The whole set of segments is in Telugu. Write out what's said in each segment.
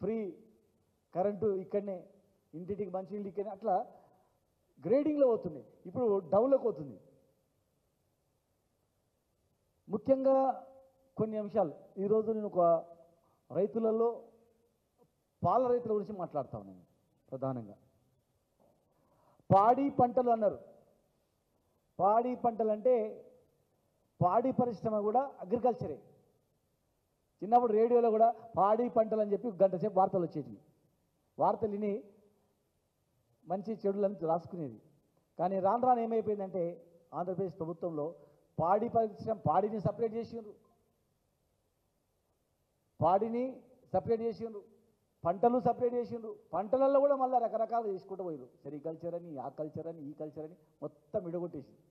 ఫ్రీ కరెంటు ఇక్కడనే, ఇంటింటికి మంచినీళ్ళు ఇక్కడనే, అట్లా గ్రేడింగ్లో పోతుంది. ఇప్పుడు డౌన్లోకి పోతుంది. ముఖ్యంగా కొన్ని అంశాలు ఈరోజు నేను ఒక రైతులలో పాల రైతుల గురించి మాట్లాడతాను. నేను ప్రధానంగా పాడి పంటలు అన్నారు. పాడి పంటలు అంటే పాడి పరిశ్రమ కూడా అగ్రికల్చరే. చిన్నప్పుడు రేడియోలో కూడా పాడి పంటలు అని చెప్పి గంట సేపు వార్తలు వచ్చేవి. వార్తలు విని మంచి చెడులని రాసుకునేది. కానీ రాను రాను ఏమైపోయిందంటే ఆంధ్రప్రదేశ్ ప్రభుత్వంలో పాడి పరిశ్రమ, పాడిని సపరేట్ చేసిండ్రు, పంటలు సపరేట్ చేసిండ్రు. పంటలలో కూడా మళ్ళీ రకరకాలు చేసుకుంటూ పోయారు. సెరికల్చర్ అని, ఆ కల్చర్ అని, ఈ కల్చర్ అని మొత్తం విడగొట్టేసింది.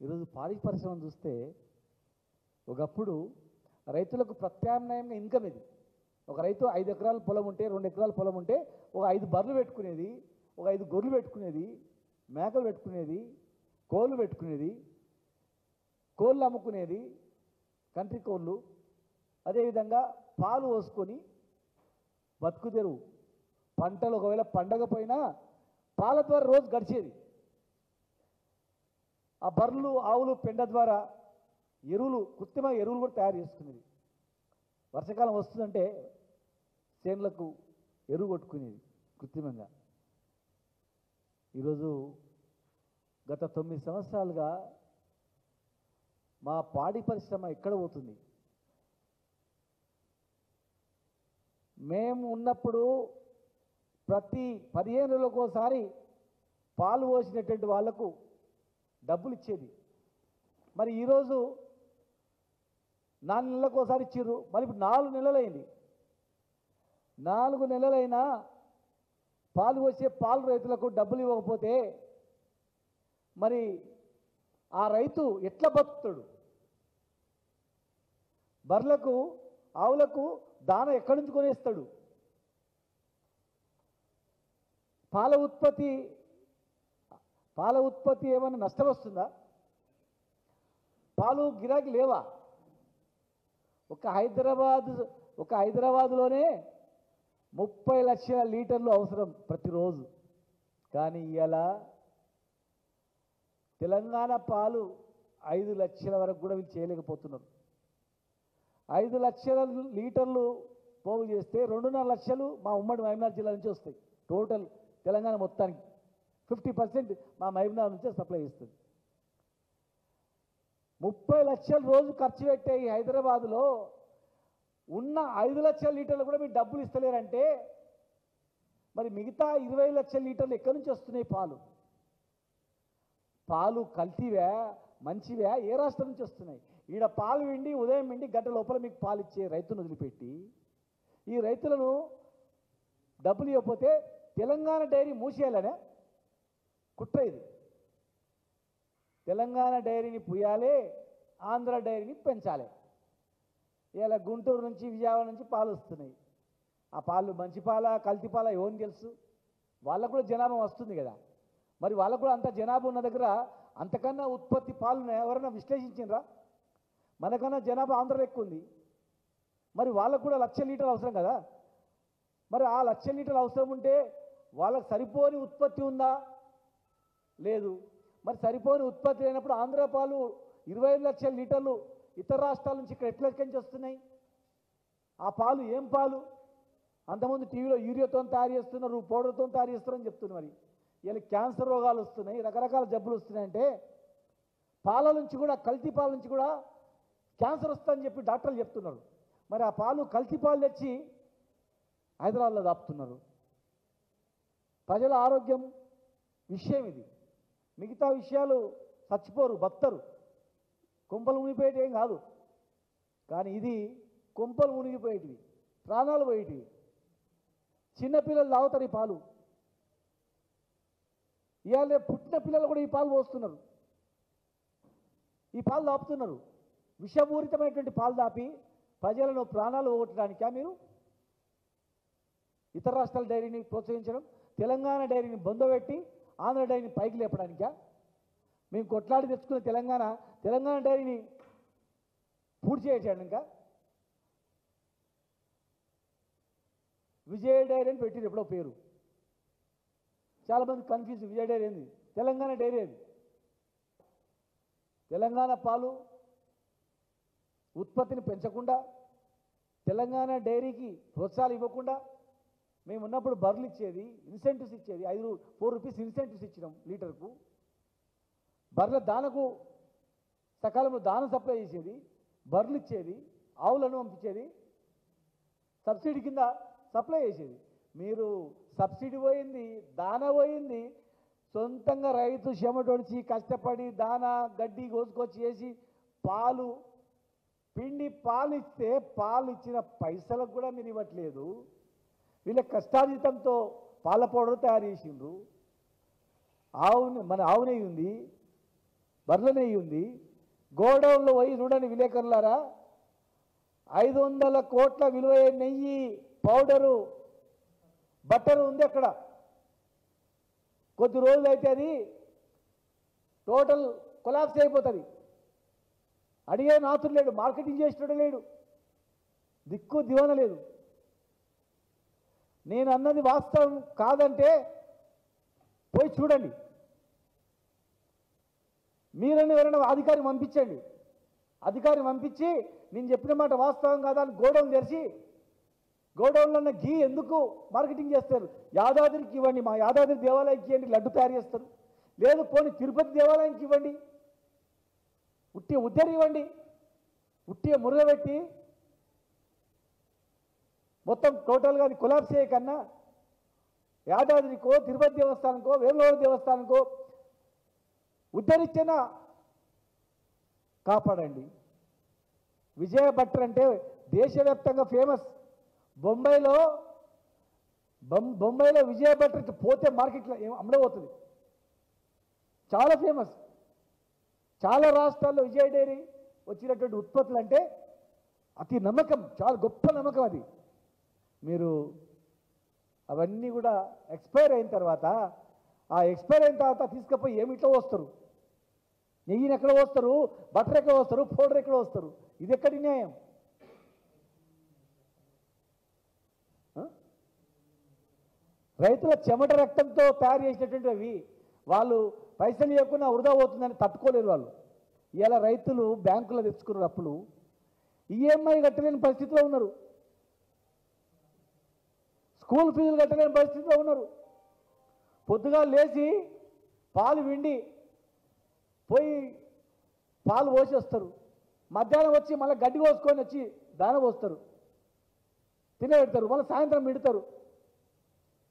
ఈరోజు పాడి పరిశ్రమను చూస్తే ఒకప్పుడు రైతులకు ప్రత్యామ్నాయంగా ఇన్కమ్ ఇది. ఒక రైతు 5 ఎకరాల పొలం ఉంటే, 2 ఎకరాల పొలం ఉంటే ఒక 5 బర్రెలు పెట్టుకునేది, ఒక 5 గొర్రెలు పెట్టుకునేది, మేకలు పెట్టుకునేది, కోళ్ళు పెట్టుకునేది, కోళ్ళు అమ్ముకునేది, కంట్రీ కోళ్ళు. అదేవిధంగా పాలు పోసుకొని బతుకు తెరువు. పంటలు ఒకవేళ పండగ పోయినా పాల ద్వారా రోజు గడిచేది. ఆ బర్రెలు, ఆవులు పెండ ద్వారా ఎరువులు, కృత్రిమ ఎరువులు కూడా తయారు చేసుకునేది. వర్షాకాలం వస్తుందంటే చేనులకు ఎరువు కొట్టుకునేది కృత్రిమంగా. ఈరోజు గత 9 సంవత్సరాలుగా మా పాడి పరిశ్రమ ఎక్కడ పోతుంది? మేము ఉన్నప్పుడు ప్రతి 15 రోజులకోసారి పాలు పోసినటువంటి వాళ్లకు డబ్బులు ఇచ్చేది. మరి ఈరోజు 4 నెలలకోసారి ఇచ్చిర్రు. మరి ఇప్పుడు 4 నెలలైంది. 4 నెలలైనా పాలు పోసే పాలు రైతులకు డబ్బులు ఇవ్వకపోతే మరి ఆ రైతు ఎట్లా బతుకుతాడు? బర్లకు, ఆవులకు దాన ఎక్కడి నుంచి కొనేస్తాడు? పాల ఉత్పత్తి ఏమైనా నష్టం వస్తుందా? పాలు గిరాకీ లేవా? ఒక హైదరాబాదులోనే 30 లక్షల లీటర్లు అవసరం ప్రతిరోజు. కానీ ఇలా తెలంగాణ పాలు 5 లక్షల వరకు కూడా వీళ్ళు చేయలేకపోతున్నారు. 5 లక్షల లీటర్లు పోగు చేస్తే 2.5 లక్షలు మా ఉమ్మడి మహబూబ్నగర్ జిల్లా నుంచి వస్తాయి. టోటల్ తెలంగాణ మొత్తానికి 50% మా మహబూబ్నగర్ నుంచే సప్లై చేస్తుంది. 30 లక్షల రోజు ఖర్చు పెట్టే ఈ హైదరాబాదులో ఉన్న 5 లక్షల లీటర్లు కూడా మీరు డబ్బులు ఇస్తలేరంటే మరి మిగతా 20 లక్షల లీటర్లు ఎక్కడి నుంచి వస్తున్నాయి? పాలు కల్తీవా, మంచివా, ఏ రాష్ట్రం నుంచి వస్తున్నాయి? ఈడ పాలు విండి, ఉదయం విండి గంట లోపల మీకు పాలు ఇచ్చే రైతును వదిలిపెట్టి ఈ రైతులను డబ్బులు ఇవ్వకపోతే తెలంగాణ డైరీ మూసేయాలనే కుట్ర ఇది. తెలంగాణ డైరీని పుయ్యాలి, ఆంధ్ర డైరీని పెంచాలి. ఇలా గుంటూరు నుంచి, విజయవాడ నుంచి పాలు వస్తున్నాయి. ఆ పాలు మంచి పాల, కల్తీ పాల ఎవరిని తెలుసు? వాళ్ళకు కూడా జనాభా వస్తుంది కదా. మరి వాళ్ళకు కూడా అంత జనాభా ఉన్న దగ్గర అంతకన్నా ఉత్పత్తి పాలను ఎవరైనా విశ్లేషించినరా? మనకన్నా జనాభా ఆంధ్రలో ఎక్కువ ఉంది. మరి వాళ్ళకు కూడా 1,00,000 లీటర్లు అవసరం కదా. మరి ఆ 1,00,000 లీటర్లు అవసరం ఉంటే వాళ్ళకు సరిపోని ఉత్పత్తి ఉందా? లేదు. మరి సరిపోని ఉత్పత్తి లేనప్పుడు ఆంధ్ర పాలు 25 లక్షల లీటర్లు ఇతర రాష్ట్రాల నుంచి ఇక్కడ ఎట్లెక్కించి వస్తున్నాయి? ఆ పాలు ఏం పాలు? అంతకుముందు టీవీలో యూరియాతో తయారు చేస్తున్నారు, పౌడర్తో తయారు చేస్తున్నారని చెప్తున్నారు. మరి ఇలా క్యాన్సర్ రోగాలు వస్తున్నాయి, రకరకాల జబ్బులు వస్తున్నాయంటే పాల నుంచి కూడా, కల్తీ పాల నుంచి కూడా క్యాన్సర్ వస్తుందని చెప్పి డాక్టర్లు చెప్తున్నారు. మరి ఆ పాలు కల్తీ పాలు తెచ్చి హైదరాబాద్లో దాపుతున్నారు. ప్రజల ఆరోగ్యం విషయం ఇది. మిగతా విషయాలు చచ్చిపోరు, బతరు, కొంపలు మునిగిపోయేటి ఏం కాదు. కానీ ఇది కొంపలు మునిగిపోయేటివి, ప్రాణాలు పోయేటివి. చిన్నపిల్లలు తాగుతారు ఈ పాలు. ఇవాళ పుట్టిన పిల్లలు కూడా ఈ పాలు పోస్తున్నారు, ఈ పాలు దాపుతున్నారు. విషపూరితమైనటువంటి పాలు దాపి ప్రజలను ప్రాణాలు పోగొట్టడానికా మీరు ఇతర రాష్ట్రాల డైరీని ప్రోత్సహించడం? తెలంగాణ డైరీని బొందబెట్టి ఆంధ్ర డైరీని పైకి లేపడానికా? మేము కొట్లాడి తెచ్చుకున్న తెలంగాణ డైరీని పూర్తి చేయడానికి విజయ డైరీ అని పెట్టిరు ఎప్పుడో పేరు. చాలామంది కన్ఫ్యూజ్, విజయ డైరీ ఏంది? తెలంగాణ డైరీ అది. తెలంగాణ పాలు ఉత్పత్తిని పెంచకుండా, తెలంగాణ డైరీకి ప్రోత్సాహాలు ఇవ్వకుండా, మేము ఉన్నప్పుడు బర్రెలు ఇచ్చేది, ఇన్సెంటివ్స్ ఇచ్చేది, 4 రూపీస్ ఇన్సెంటివ్స్ ఇచ్చినాం లీటర్కు. బర్రెల దానకు సకాలంలో దానం సప్లై చేసేది, బర్రెలు ఇచ్చేది, ఆవులను పంపించేది, సబ్సిడీ కింద సప్లై చేసేది. మీరు సబ్సిడీ పోయింది, దాన పోయింది, సొంతంగా రైతు చెమటొడిచి కష్టపడి దానా గడ్డి కోసుకొచ్చి వేసి పాలు పిండి పాలు ఇస్తే పాలు ఇచ్చిన పైసలకు కూడా మీరు ఇవ్వట్లేదు. వీళ్ళ కష్టార్జితంతో పాల పౌడర్ తయారు చేసిండ్రు. మన ఆవు నెయ్యి ఉంది, బర్రెల నెయ్యి ఉంది. గోడౌన్లో పోయి చూడండి విలేకరులారా, 500 కోట్ల విలువైన నెయ్యి, పౌడరు, బట్టరు ఉంది అక్కడ. కొద్ది రోజులు అయితే అది టోటల్ కొలాప్స్ అయిపోతుంది. అడిగే నాతుడు లేడు, మార్కెటింగ్ చేసేటోడు లేడు, దిక్కు దివాన లేదు. నేను అన్నది వాస్తవం కాదంటే పోయి చూడండి. మీరని ఎవరైనా అధికారి పంపించండి. అధికారి పంపించి నేను చెప్పిన మాట వాస్తవం కాదా అని గోడౌన్ తెరిచి, గోడౌన్లో ఉన్న ఘీ ఎందుకు మార్కెటింగ్ చేస్తారు? యాదాద్రికి ఇవ్వండి, మా యాదాద్రి దేవాలయానికి ఇవ్వండి, లడ్డు తయారు చేస్తారు. లేదు పోనీ తిరుపతి దేవాలయానికి ఇవ్వండి, ఉట్టి ఉద్దరి ఇవ్వండి, ఉట్టి మురగబెట్టి మొత్తం టోటల్గా అది కొలాప్స్ చేయకన్నా యాదాద్రికో, తిరుపతి దేవస్థానంకో, వేములవాడ దేవస్థానంకో ఉద్ధరించినా కాపాడండి. విజయ బట్టర్ అంటే దేశవ్యాప్తంగా ఫేమస్. బొంబాయిలో విజయ బట్టర్ పోతే మార్కెట్లో అమ్మడబోతుంది, చాలా ఫేమస్. చాలా రాష్ట్రాల్లో విజయ డైరీ వచ్చినటువంటి ఉత్పత్తులు అంటే అతి నమ్మకం, చాలా గొప్ప నమ్మకం అది. మీరు అవన్నీ కూడా ఎక్స్పైర్ అయిన తర్వాత, ఆ ఎక్స్పైర్ అయిన తర్వాత తీసుకుపోయి ఏమిట్లో వస్తారు? నెయ్యిని ఎక్కడ వస్తారు? బటర్ ఎక్కడ వస్తారు? పౌడర్ ఎక్కడ వస్తారు? ఇది ఎక్కడి న్యాయం? రైతుల చెమట రక్తంతో తయారు చేసినటువంటి అవి వాళ్ళు పైసలు ఇవ్వకుండా వృధా పోతుందని తట్టుకోలేరు వాళ్ళు. ఇలా రైతులు బ్యాంకులో తెచ్చుకున్నారు అప్పులు, ఈఎంఐ కట్టలేని పరిస్థితిలో ఉన్నారు, స్కూల్ ఫీజులు కట్టలేని పరిస్థితిలో ఉన్నారు. పొద్దుగా లేచి పాలు విండి పోయి పాలు పోసి వస్తారు, మధ్యాహ్నం వచ్చి మళ్ళీ గడ్డి కోసుకొని వచ్చి దాన పోస్తారు, తినబెడతారు, మళ్ళీ సాయంత్రం మిడతారు.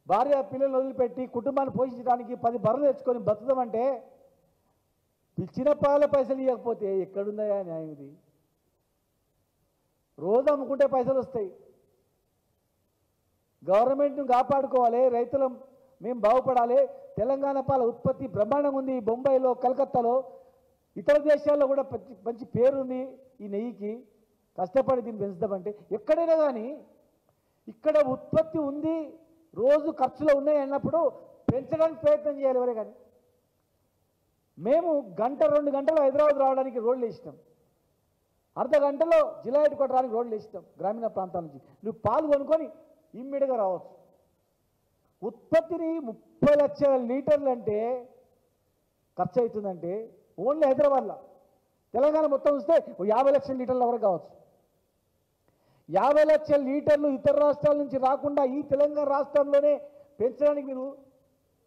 భార్య పిల్లలు వదిలిపెట్టి కుటుంబాన్ని పోషించడానికి 10 బర్రెలు తెచ్చుకొని బతుకుదామంటే పిలిచిన పాల పైసలు ఇవ్వకపోతే ఎక్కడుందయా న్యాయం? ఇది రోజు అమ్ముకుంటే పైసలు వస్తాయి. గవర్నమెంట్ను కాపాడుకోవాలి, రైతులం మేము బాగుపడాలి. తెలంగాణ పాల ఉత్పత్తి బ్రహ్మాండంగా ఉంది. బొంబాయిలో, కలకత్తాలో, ఇతర దేశాల్లో కూడా మంచి పేరుంది ఈ నెయ్యికి. కష్టపడి దీన్ని పెంచుదామంటే ఎక్కడైనా కానీ ఇక్కడ ఉత్పత్తి ఉంది, రోజు ఖర్చులు ఉన్నాయి అన్నప్పుడు పెంచడానికి ప్రయత్నం చేయాలి ఎవరే కానీ. మేము 1-2 గంటలు హైదరాబాద్ రావడానికి రోడ్లు వేసినాం, అర్ధ గంటలో జిల్లా హెడ్ క్వార్టర్ రావడానికి రోడ్లు వేసినాం. గ్రామీణ ప్రాంతాల నుంచి నువ్వు పాలు కొనుక్కొని ఇమ్మీడియట్గా రావచ్చు. ఉత్పత్తిని 30 లక్షల లీటర్లు అంటే ఖర్చు అవుతుందంటే ఓన్లీ హైదరాబాద్లో. తెలంగాణ మొత్తం చూస్తే 50 లక్షల లీటర్ల వరకు కావచ్చు. 50 లక్షల లీటర్లు ఇతర రాష్ట్రాల నుంచి రాకుండా ఈ తెలంగాణ రాష్ట్రంలోనే పెంచడానికి మీరు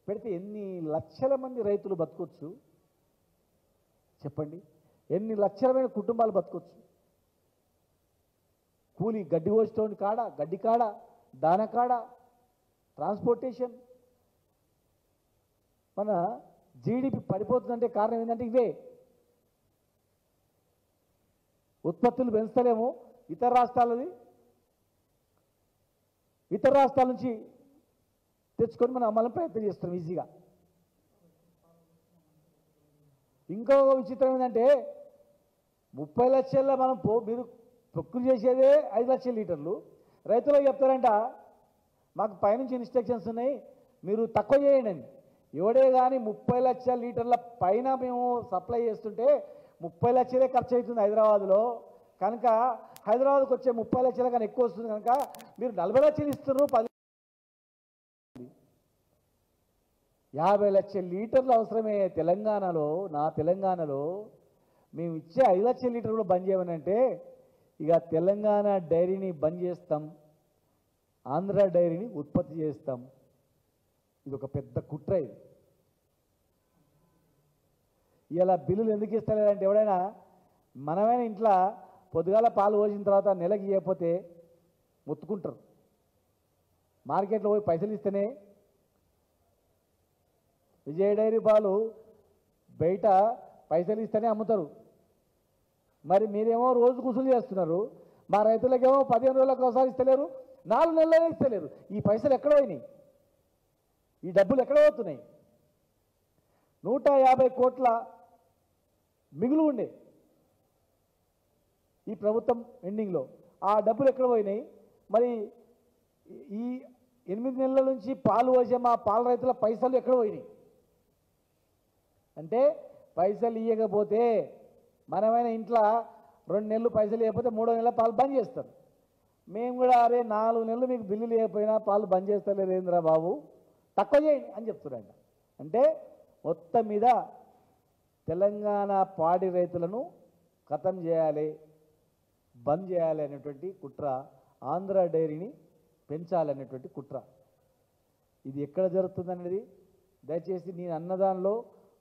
పెడితే ఎన్ని లక్షల మంది రైతులు బతకొచ్చు చెప్పండి? ఎన్ని లక్షలమైన కుటుంబాలు బతకొచ్చు? కూలి గడ్డి కోసేటోని కాడ, గడ్డి కాడ, దాన కాడ, ట్రాన్స్పోర్టేషన్. మన జీడిపి పడిపోతుందంటే కారణం ఏంటంటే ఇవే. ఉత్పత్తులు పెంచలేము, ఇతర రాష్ట్రాల నుంచి తెచ్చుకొని మనం అమ్మాలని ప్రయత్నం చేస్తున్నాం ఈజీగా. ఇంకో విచిత్రం ఏంటంటే 30 లక్షల్లో మనం మీరు ప్రొక్యూర్ చేసేదే 5 లక్షల లీటర్లు. రైతులకు చెప్తారంట మాకు పైనుంచి ఇన్స్ట్రక్షన్స్ ఉన్నాయి, మీరు తక్కువ చేయండి అని. ఎవడే కానీ 30 లక్షల లీటర్ల పైన మేము సప్లై చేస్తుంటే 30 లక్షలే ఖర్చు అవుతుంది హైదరాబాద్లో. కనుక హైదరాబాద్కి వచ్చే 30 లక్షల కన్నా ఎక్కువ వస్తుంది కనుక మీరు 40 లక్షలు ఇస్తున్నారు, 10 50 లక్షల లీటర్లు అవసరమే తెలంగాణలో. నా తెలంగాణలో మేము ఇచ్చే 5 లక్షల లీటర్లు కూడా బంద్ చేయమనంటే ఇక తెలంగాణ డైరీని బంద్ చేస్తాం, ఆంధ్ర డైరీని ఉత్పత్తి చేస్తాం. ఇది ఒక పెద్ద కుట్ర. ఇది ఇలా బిల్లులు ఎందుకు ఇస్తలేదంటే ఎవడైనా మనమైనా ఇంట్లో పొద్దుగాల పాలు పోసిన తర్వాత నెలకి ఇవ్వకపోతే మొత్తుకుంటారు. మార్కెట్లో పోయి పైసలు ఇస్తేనే విజయ డైరీ పాలు బయట పైసలు ఇస్తేనే అమ్ముతారు. మరి మీరేమో రోజు కుసులు చేస్తున్నారు. మా రైతులకేమో 15 రోజులకు ఒకసారి ఇస్తలేరు, 4 నెలలనే ఇస్తలేరు. ఈ పైసలు ఎక్కడ పోయినాయి? ఈ డబ్బులు ఎక్కడ పోతున్నాయి? 150 కోట్ల మిగులు ఉండే ఈ ప్రభుత్వం ఎండింగ్లో. ఆ డబ్బులు ఎక్కడ పోయినాయి? మరి ఈ 8 నెలల నుంచి పాలు పోసే మా పాల రైతుల పైసలు ఎక్కడ పోయినాయి? అంటే పైసలు ఇవ్వకపోతే మనమైన ఇంట్లో 2 నెలలు పైసలు ఇవ్వకపోతే 3వ నెల పాలు బంద్ చేస్తారు. మేము కూడా అరే 4 నెలలు మీకు బిల్లులు ఇవ్వకపోయినా పాలు బంద్ చేస్తలేరు ఏంద్రా బాబు, తక్కువ చేయండి అని చెప్తున్నాడు. అంటే మొత్తం మీద తెలంగాణ పాడి రైతులను ఖతం చేయాలి, బంద్ చేయాలి అనేటువంటి కుట్ర, ఆంధ్ర డైరీని పెంచాలనేటువంటి కుట్ర. ఇది ఎక్కడ జరుగుతుందనేది దయచేసి నేను అన్నదానిలో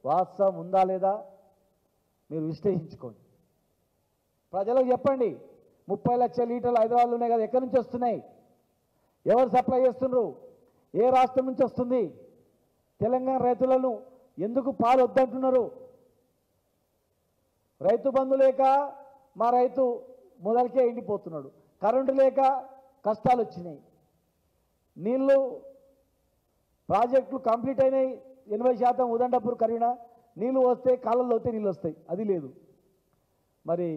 వాస్తవం ఉందా లేదా మీరు విశ్లేషించుకోండి. ప్రజలకు చెప్పండి. 30 లక్షల లీటర్లు హైదరాబాద్లో ఉన్నాయి కదా, ఎక్కడి నుంచి వస్తున్నాయి? ఎవరు సప్లై చేస్తున్నారు? ఏ రాష్ట్రం నుంచి వస్తుంది? తెలంగాణ రైతులను ఎందుకు పాలు వద్దంటున్నారు? రైతు బంధు లేక మా రైతు మొదలకే ఎండిపోతున్నాడు. కరెంటు లేక కష్టాలు వచ్చినాయి. నీళ్ళు ప్రాజెక్టులు కంప్లీట్ అయినాయి. 80% ఉదండపూర్ కరీనా నీళ్ళు వస్తే కాళ్ళల్లో వస్తే నీళ్ళు వస్తాయి, అది లేదు. మరి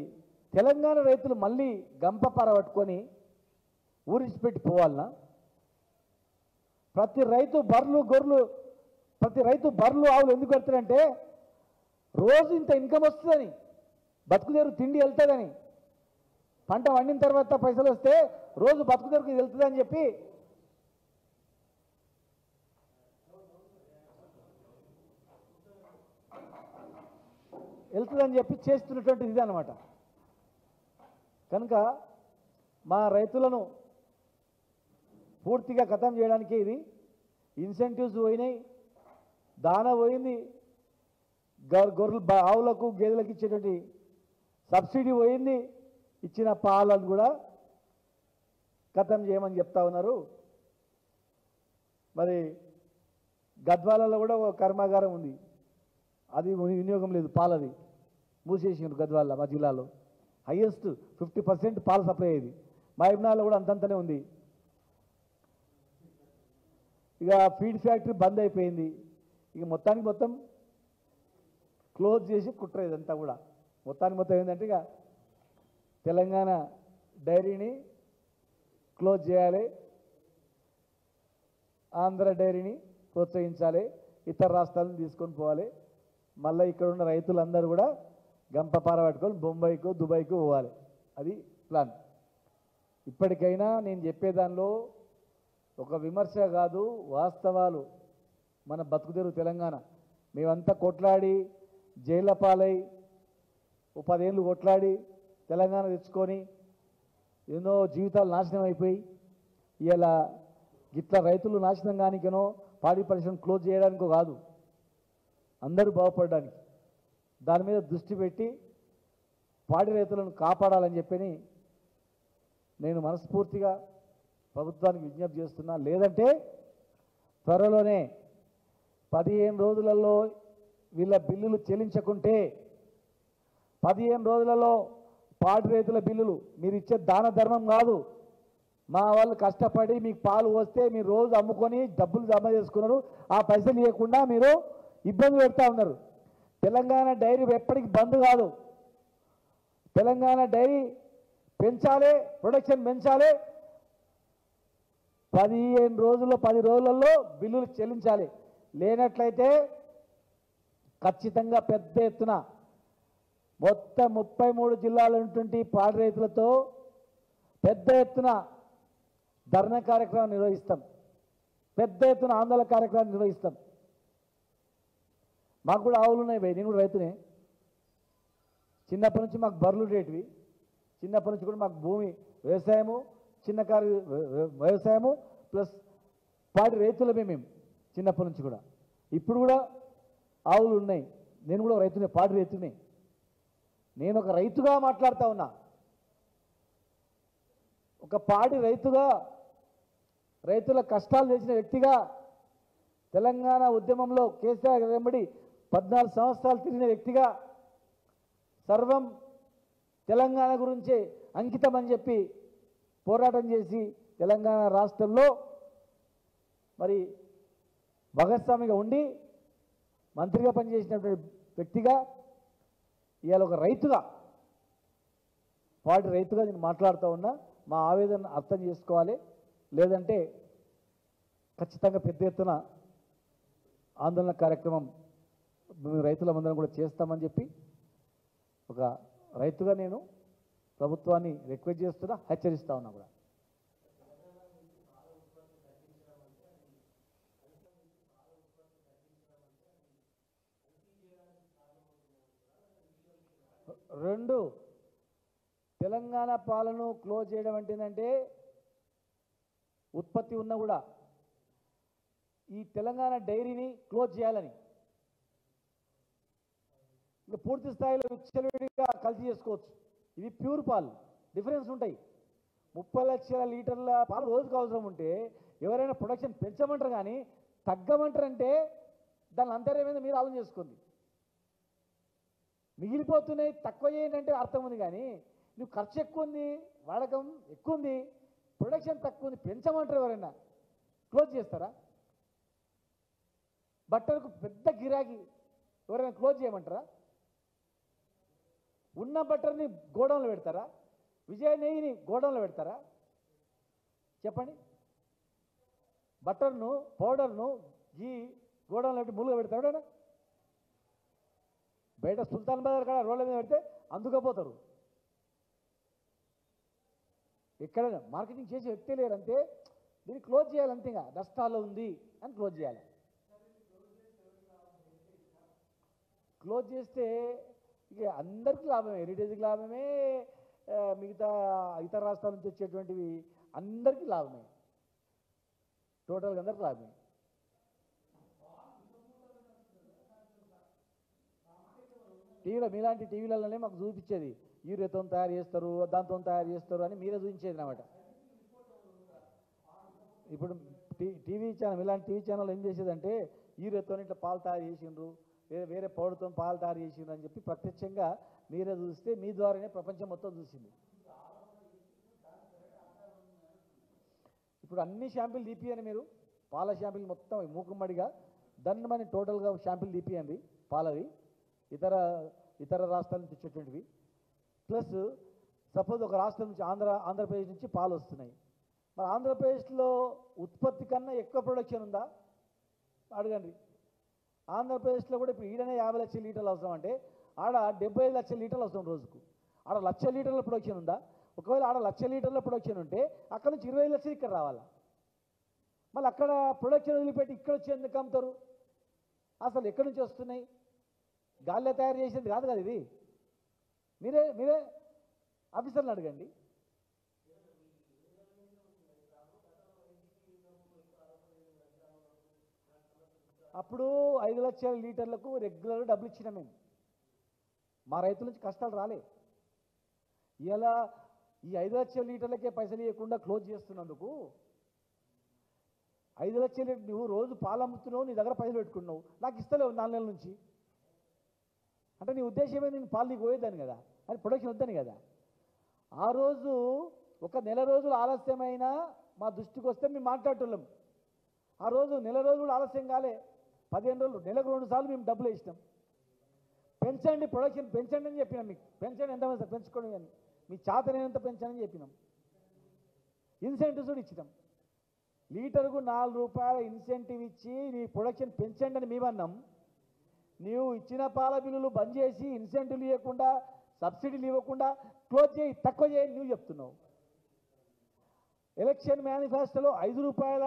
తెలంగాణ రైతులు మళ్ళీ గంపపార పట్టుకొని ఊరిచిపెట్టి పోవాలన్నా? ప్రతి రైతు బర్రెలు ఆవులు ఎందుకు పెడతారంటే రోజు ఇంత ఇన్కమ్ వస్తుందని, బతుకుదేరు తిండి వెళ్తుందని, పంట వండిన తర్వాత పైసలు వస్తే రోజు బతుకుదేరుకు వెళ్తుందని చెప్పి చేస్తున్నటువంటి ఇది అన్నమాట. కనుక మా రైతులను పూర్తిగా ఖతం చేయడానికి ఇది ఇన్సెంటివ్స్ పోయినాయి, దాన పోయింది, గొర్రెలు ఆవులకు గేదెలకు ఇచ్చేటువంటి సబ్సిడీ పోయింది, ఇచ్చిన పాలను కూడా ఖతం చేయమని చెప్తా ఉన్నారు. మరి గద్వాలలో కూడా ఒక కర్మాగారం ఉంది, అది వినియోగం లేదు, పాలది మూసేసిండ్రు. గద్వాల మా జిల్లాలో హైయెస్ట్ 50% పాలు సప్లై అయ్యేది. మా ఇబ్నాల్లో కూడా అంతంతనే ఉంది. ఇక ఫీడ్ ఫ్యాక్టరీ బంద్ అయిపోయింది. ఇక మొత్తం క్లోజ్ చేసి కుట్ర ఇదంతా కూడా. మొత్తం ఏంటంటే ఇక తెలంగాణ డైరీని క్లోజ్ చేయాలి, ఆంధ్ర డైరీని ప్రోత్సహించాలి, ఇతర రాష్ట్రాలను తీసుకొని పోవాలి. మళ్ళీ ఇక్కడ ఉన్న రైతులందరూ కూడా గంపపార పట్టుకొని బొంబాయికో దుబాయ్కో పోవాలి. అది ప్లాన్. ఇప్పటికైనా నేను చెప్పేదానిలో ఒక విమర్శ కాదు, వాస్తవాలు. మన బతుకుదేరు తెలంగాణ. మేమంతా కొట్లాడి జైళ్ళ పాలై 10 ఏళ్ళు కొట్లాడి తెలంగాణ తెచ్చుకొని ఎన్నో జీవితాలు నాశనం అయిపోయి ఇలా గిట్ల రైతులు నాశనం కానికనో పాడి పరిశ్రమ క్లోజ్ చేయడానికో కాదు, అందరూ బాగుపడడానికి. దాని మీద దృష్టి పెట్టి పాడి రైతులను కాపాడాలని చెప్పి నేను మనస్ఫూర్తిగా ప్రభుత్వానికి విజ్ఞప్తి చేస్తున్నా. లేదంటే త్వరలోనే 15 రోజులలో వీళ్ళ బిల్లులు చెల్లించకుంటే 15 రోజులలో పాడి రైతుల బిల్లులు మీరు ఇచ్చే దాన ధర్మం కాదు. మా వాళ్ళు కష్టపడి మీకు పాలు వస్తే మీరు రోజు అమ్ముకొని డబ్బులు జమ చేసుకున్నారు, ఆ పైసలు ఇవ్వకుండా మీరు ఇబ్బంది పెడతా ఉన్నారు. తెలంగాణ డైరీ ఎప్పటికీ బంద్ కాదు. తెలంగాణ డైరీ పెంచాలి, ప్రొడక్షన్ పెంచాలి. 15 రోజుల్లో 10 రోజులలో బిల్లులు చెల్లించాలి. లేనట్లయితే ఖచ్చితంగా పెద్ద ఎత్తున మొత్తం 33 జిల్లాల ఉన్నటువంటి పాడి రైతులతో పెద్ద ఎత్తున ధర్నా కార్యక్రమం నిర్వహిస్తాం, పెద్ద ఎత్తున ఆందోళన కార్యక్రమం నిర్వహిస్తాం. మాకు కూడా ఆవులు ఉన్నాయి భయ్, నేను కూడా రైతునే. చిన్నప్పటి నుంచి మాకు బర్రెలు ఉండేటివి. చిన్నప్పటి నుంచి కూడా మాకు భూమి వ్యవసాయము, చిన్నకారు వ్యవసాయము ప్లస్ పాడి రైతులమే మేము చిన్నప్పటి నుంచి కూడా. ఇప్పుడు కూడా ఆవులు ఉన్నాయి. నేను కూడా రైతునే, పాడి రైతునే. నేను ఒక రైతుగా మాట్లాడుతూ ఉన్నా, ఒక పాడి రైతుగా, రైతుల కష్టాలు తెలిసిన వ్యక్తిగా, తెలంగాణ ఉద్యమంలో కేసీఆర్ వెంబడి 14 సంవత్సరాలు తిరిగిన వ్యక్తిగా, సర్వం తెలంగాణ గురించే అంకితం అని చెప్పి పోరాటం చేసి తెలంగాణ రాష్ట్రంలో మరి భాగస్వామిగా ఉండి మంత్రిగా పనిచేసినటువంటి వ్యక్తిగా ఇవాళ ఒక రైతుగా, పార్టీ రైతుగా నేను మాట్లాడుతూ ఉన్నా. మా ఆవేదన అర్థం చేసుకోవాలి, లేదంటే ఖచ్చితంగా పెద్ద ఎత్తున ఆందోళన కార్యక్రమం రైతులందరం కూడా చేస్తామని చెప్పి ఒక రైతుగా నేను ప్రభుత్వాన్ని రిక్వెస్ట్ చేస్తున్నా, హెచ్చరిస్తా ఉన్నా కూడా. రెండు, తెలంగాణ పాలను క్లోజ్ చేయడం అంటే ఏంటంటే ఉత్పత్తి ఉన్నా కూడా ఈ తెలంగాణ డైరీని క్లోజ్ చేయాలని. ఇంకా పూర్తి స్థాయిలో విచ్చలవిడిగా కల్తీ చేసుకోవచ్చు. ఇవి ప్యూర్ పాలు, డిఫరెన్స్ ఉంటాయి. 30 లక్షల లీటర్ల పాలు రోజుకు అవసరం ఉంటే ఎవరైనా ప్రొడక్షన్ పెంచమంటారు, కానీ తగ్గమంటారంటే దాని అంతర్యం మీద మీరు ఆలోచన చేసుకోండి. మిగిలిపోతున్నాయి తక్కువ ఏంటంటే అర్థం ఉంది, కానీ నువ్వు ఖర్చు ఎక్కువ ఉంది, వాడకం ఎక్కువ ఉంది, ప్రొడక్షన్ తక్కువ ఉంది, పెంచమంటారు. ఎవరైనా క్లోజ్ చేస్తారా? బట్టలకు పెద్ద గిరాకీ, ఎవరైనా క్లోజ్ చేయమంటారా? ఉన్న బట్టర్ని గోడౌన్లో పెడతారా? విజయ నెయ్యిని గోడౌన్లో పెడతారా? చెప్పండి. బట్టర్ను, పౌడర్ను, గీ గోడౌన్లో పెట్టి మూలుగా పెడతారు. ఎవరైనా బయట సుల్తాన్ బజార్ కాడ రోడ్ల మీద పెడితే అందుకపోతారు. ఎక్కడైనా మార్కెటింగ్ చేసే వ్యక్తే లేరంటే దీన్ని క్లోజ్ చేయాలంతే. ఇంకా నష్టాల్లో ఉంది అని క్లోజ్ చేయాలి. క్లోజ్ చేస్తే ఇక అందరికీ లాభమే, హెరిటేజ్కి లాభమే, మిగతా ఇతర రాష్ట్రాల నుంచి వచ్చేటువంటివి అందరికీ లాభమే, టోటల్గా అందరికీ లాభమే. టీవీలో, మీలాంటి టీవీలలోనే మాకు చూపించేది యూరియాతో తయారు చేస్తారు, దాంతో తయారు చేస్తారు అని మీరే చూపించేది అన్నమాట. ఇప్పుడు టీవీ ఛానల్, ఇలాంటి టీవీ ఛానల్ ఏం చేసేదంటే యూరియాతో ఇట్లా పాలు తయారు చేసిండ్రు, వేరే పౌడర్తో పాలు తయారు చేసిండ్రు అని చెప్పి ప్రత్యక్షంగా మీరే చూస్తే మీ ద్వారానే ప్రపంచం మొత్తం చూసింది. ఇప్పుడు అన్ని షాంపిల్ తీపియండి మీరు, పాల షాంపిల్ మొత్తం మూకుమ్మడిగా దండమని టోటల్గా షాంపిల్ తీపియండి పాలవి, ఇతర రాష్ట్రాల నుంచి వచ్చేటువంటివి. ప్లస్ సపోజ్ ఒక రాష్ట్రం నుంచి ఆంధ్రప్రదేశ్ నుంచి పాలు వస్తున్నాయి. మరి ఆంధ్రప్రదేశ్లో ఉత్పత్తి కన్నా ఎక్కువ ప్రొడక్షన్ ఉందా అడగండి. ఆంధ్రప్రదేశ్లో కూడా ఇప్పుడు ఈడనే 50 లక్షల లీటర్లు అవసరం అంటే ఆడ 75 లక్షల లీటర్లు అవసరం రోజుకు. ఆడ 1 లక్ష లీటర్ల ప్రొడక్షన్ ఉందా? ఒకవేళ ఆడ 1 లక్ష లీటర్ల ప్రొడక్షన్ ఉంటే అక్కడ నుంచి 25 లక్షలు ఇక్కడ రావాలా? మళ్ళీ అక్కడ ప్రొడక్షన్ వదిలిపెట్టి ఇక్కడ వచ్చి ఎందుకు అమ్ముతారు? అసలు ఎక్కడి నుంచి వస్తున్నాయి? గాల్లో తయారు చేసేది కాదు కదా ఇది. మీరే ఆఫీసర్లు అడగండి. అప్పుడు 5 లక్షల లీటర్లకు రెగ్యులర్గా డబ్బులు ఇచ్చినా మేము, మా రైతుల నుంచి కష్టాలు రాలే. ఇలా ఈ 5 లక్షల లీటర్లకే పైసలు ఇవ్వకుండా క్లోజ్ చేస్తున్నందుకు 5 లక్షల లీటర్ నువ్వు రోజు పాలు అమ్ముతున్నావు, నీ దగ్గర పైసలు పెట్టుకున్నావు, నాకు ఇస్తలేవు 4 నెలల నుంచి అంటే నీ ఉద్దేశమే నేను పాలు నీకు పోయేదాన్ని కదా, అది ప్రొడక్షన్ వద్దని కదా. ఆ రోజు ఒక నెల రోజులు ఆలస్యమైనా మా దృష్టికి వస్తే మేము మాట్లాడటోళ్ళం. ఆ రోజు నెల రోజులు ఆలస్యం కాలే, 15 రోజులు, నెలకు 2 సార్లు మేము డబ్బులు ఇచ్చినాం. పెంచండి, ప్రొడక్షన్ పెంచండి అని చెప్పినాం. మీకు పెంచండి, ఎంతమంది సార్ పెంచుకోండి అని, మీ చేతనైనంత పెంచండి అని చెప్పినాం. ఇన్సెంటివ్స్ కూడా ఇచ్చినాం. లీటర్కు 4 రూపాయల ఇన్సెంటివ్ ఇచ్చి నీ ప్రొడక్షన్ పెంచండి అని మేమన్నాం. నీవు ఇచ్చిన పాల బిల్లులు బంద్ చేసి ఇన్సెంటివ్లు ఇవ్వకుండా, సబ్సిడీలు ఇవ్వకుండా క్లోజ్ చేయి, తక్కువ చేయి నువ్వు చెప్తున్నావు. ఎలక్షన్ మేనిఫెస్టోలో 5 రూపాయల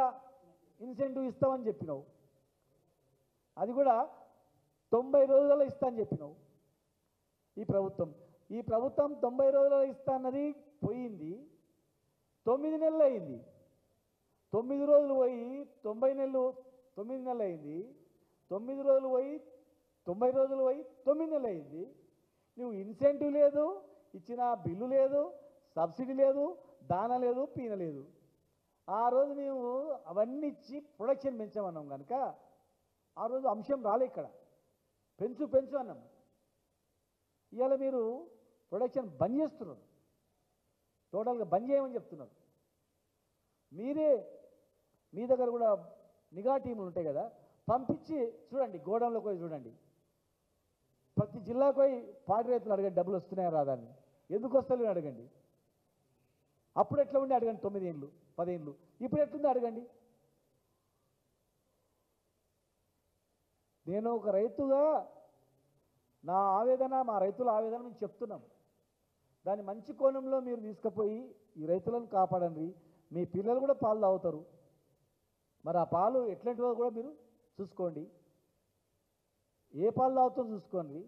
ఇన్సెంటివ్ ఇస్తామని చెప్పినావు. అది కూడా 90 రోజులలో ఇస్తా అని చెప్పినావు ఈ ప్రభుత్వం 90 రోజులలో ఇస్తా అన్నది పోయింది. 9 నెలలు అయింది. 9 రోజులు పోయి 90 నెలలు 9 నెలలు అయింది. 9 రోజులు పోయి 90 రోజులు పోయి 9 నెలలు అయింది. నువ్వు ఇన్సెంటివ్ లేదు, ఇచ్చిన బిల్లు లేదు, సబ్సిడీ లేదు, దాన లేదు, పీన లేదు. ఆ రోజు మేము అవన్నీ ఇచ్చి ప్రొడక్షన్ పెంచామన్నాం కనుక ఆ రోజు అంశం రాలే. ఇక్కడ పెంచు అన్నాం. ఇవాళ మీరు ప్రొడక్షన్ బంద్ చేస్తున్నారు, టోటల్గా బంద్ చేయమని చెప్తున్నారు. మీ దగ్గర కూడా నిఘా టీములు ఉంటాయి కదా, పంపించి చూడండి, గోడౌన్లోకి పోయి చూడండి. ప్రతి జిల్లాకు పోయి పాడి రైతులు అడగండి, డబ్బులు వస్తున్నాయా రాదా అని. ఎందుకు వస్తలేని అడగండి. అప్పుడు ఎట్లా ఉండి అడగండి, 9 ఏళ్ళు 10 ఏళ్ళు. ఇప్పుడు ఎట్లుందో అడగండి. నేను ఒక రైతుగా నా ఆవేదన, మా రైతుల ఆవేదన మేము చెప్తున్నాం. దాన్ని మంచి కోణంలో మీరు తీసుకుపోయి ఈ రైతులను కాపాడండి. మీ పిల్లలు కూడా పాలు తాగుతారు. మరి ఆ పాలు ఎట్లాంటివో కూడా మీరు చూసుకోండి. ఏ పాలు తాగుతారో చూసుకోండి,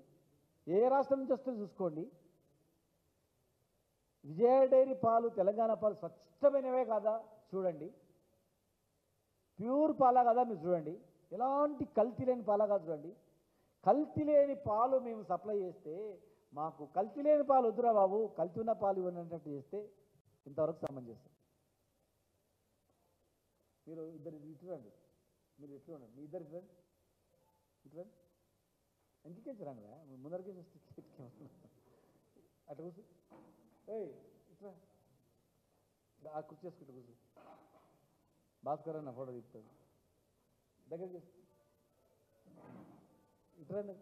ఏ రాష్ట్రం నుంచి వస్తుందో చూసుకోండి. విజయ డైరీ పాలు, తెలంగాణ పాలు స్వచ్ఛమైనవే కాదా చూడండి. ప్యూర్ పాలా కదా మీరు చూడండి. ఎలాంటి కల్తీ లేని పాలా కాదు చూడండి. కల్తీ లేని పాలు మేము సప్లై చేస్తే, మాకు కల్తీ లేని పాలు వద్దురా బాబు, కల్తీ ఉన్న పాలు ఇవ్వనట్టు చేస్తే ఇంతవరకు సమంజసం. మీరు ఇద్దరు ఇటు రండి, మీరు ఎట్లు ఉండండి, మీ ఇద్దరు ఇటు రండి. ఇంటికేసి రండి, ముందరికే చూస్తే అట్లా కూర్చో. ఏయ్ ఇట్లా ఆ కుర్చీ చేసుకుంటూ కూర్చో. భాస్కర్ అన్న ఫోటో తీస్తాడు, దగ్గరికి ఇటు రండి.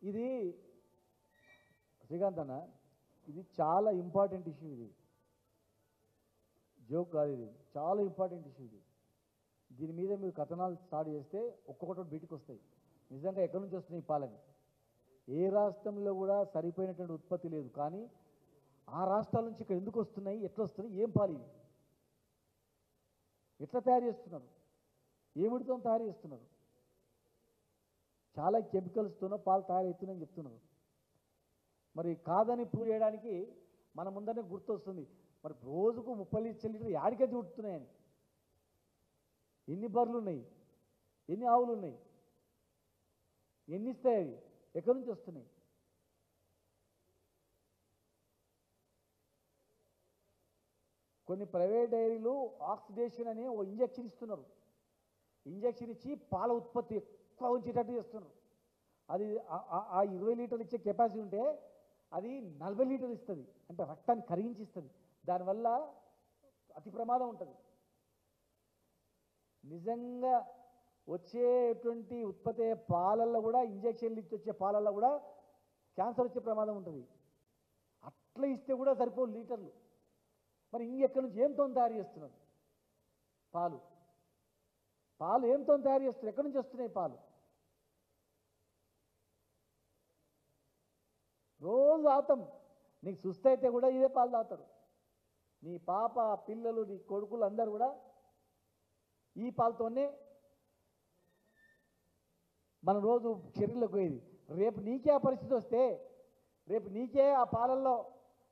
ఇది శ్రీకాంత్ అన్న, ఇది చాలా ఇంపార్టెంట్ ఇష్యూ. ఇది జోక్ కాదు, ఇది చాలా ఇంపార్టెంట్ ఇష్యూ. ఇది దీని మీద మీరు కథనాలు స్టార్ట్ చేస్తే ఒక్కొక్కటి బయటకు వస్తాయి. నిజంగా ఎక్కడి నుంచి వస్తున్నాయి ఈ పాలని. ఏ రాష్ట్రంలో కూడా సరిపోయినటువంటి ఉత్పత్తి లేదు. కానీ ఆ రాష్ట్రాల నుంచి ఇక్కడ ఎందుకు వస్తున్నాయి, ఎట్లా వస్తున్నాయి, ఏం పాలు ఇవి, ఎట్లా తయారు చేస్తున్నారు, ఏమిటితో తయారు చేస్తున్నారు. చాలా కెమికల్స్తోనో పాలు తయారవుతున్నాయని చెప్తున్నారు. మరి కాదని ప్రూవ్ చేయడానికి మన ముందరనే గుర్తొస్తుంది. మరి రోజుకు 30 లీటర్లు యాడికే చుట్టుతున్నాయని. ఎన్ని బర్రెలు ఉన్నాయి, ఎన్ని ఆవులు ఉన్నాయి, ఎన్ని ఇస్తాయి, అవి ఎక్కడి నుంచి వస్తున్నాయి. కొన్ని ప్రైవేట్ డైరీలు ఆక్సిడేషన్ అనే ఓ ఇంజెక్షన్ ఇస్తున్నారు. ఇంజెక్షన్ ఇచ్చి పాల ఉత్పత్తి ఎక్కువ ఉంచేటట్టు చేస్తున్నారు. అది ఆ 20 లీటర్లు ఇచ్చే కెపాసిటీ ఉంటే అది 40 లీటర్లు ఇస్తుంది. అంటే రక్తాన్ని కరిగించి ఇస్తుంది. దానివల్ల అతి ప్రమాదం ఉంటుంది. నిజంగా వచ్చేటువంటి ఉత్పత్తి పాలల్లో కూడా, ఇంజెక్షన్లు ఇచ్చి వచ్చే పాలల్లో కూడా క్యాన్సర్ వచ్చే ప్రమాదం ఉంటుంది. అట్లా ఇస్తే కూడా సరిపోవు లీటర్లు. మరి ఇంకెక్కడి నుంచి ఏంతో తయారు చేస్తున్నారు పాలు ఏంతో తయారు చేస్తున్నారు, ఎక్కడి నుంచి వస్తున్నాయి పాలు. రోజు తాగుతాం. నీకు సుస్థ అయితే కూడా ఇదే పాలు తాగుతారు. నీ పాప, పిల్లలు, నీ కొడుకులు అందరూ కూడా ఈ పాలతోనే మనం రోజు చర్యలకు పోయేది. రేపు నీకే ఆ పరిస్థితి వస్తే, రేపు నీకే ఆ పాలల్లో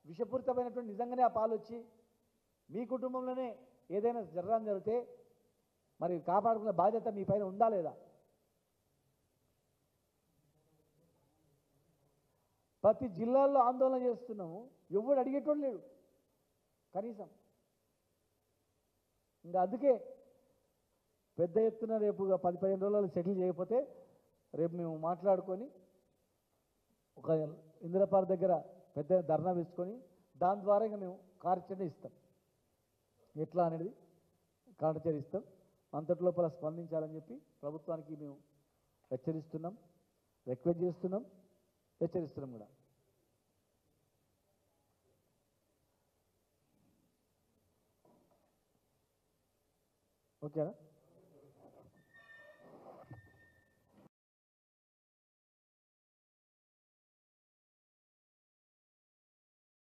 విషపూరితమైనటువంటి నిజంగానే ఆ పాలు వచ్చి మీ కుటుంబంలోనే ఏదైనా జరగడం జరిగితే మరి కాపాడుకునే బాధ్యత మీ పైన ఉందా లేదా? ప్రతి జిల్లాల్లో ఆందోళన చేస్తున్నాము, ఎవడు అడిగేటోడు లేడు కనీసం. ఇంకా అందుకే పెద్ద ఎత్తున రేపు 10-15 రోజుల్లో సెటిల్ చేయకపోతే రేపు మేము మాట్లాడుకొని ఒక ఇందిరాపార్క్ దగ్గర పెద్ద ధర్నా వేసుకొని దాని ద్వారా ఇంకా మేము కార్యాచరణ ఇస్తాం. ఎట్లా అనేది కార్యాచరణ ఇస్తాం. అంతటిలోపల స్పందించాలని చెప్పి ప్రభుత్వానికి మేము హెచ్చరిస్తున్నాం, రిక్వెస్ట్ చేస్తున్నాం, హెచ్చరిస్తున్నాం కూడా. ఓకేనా?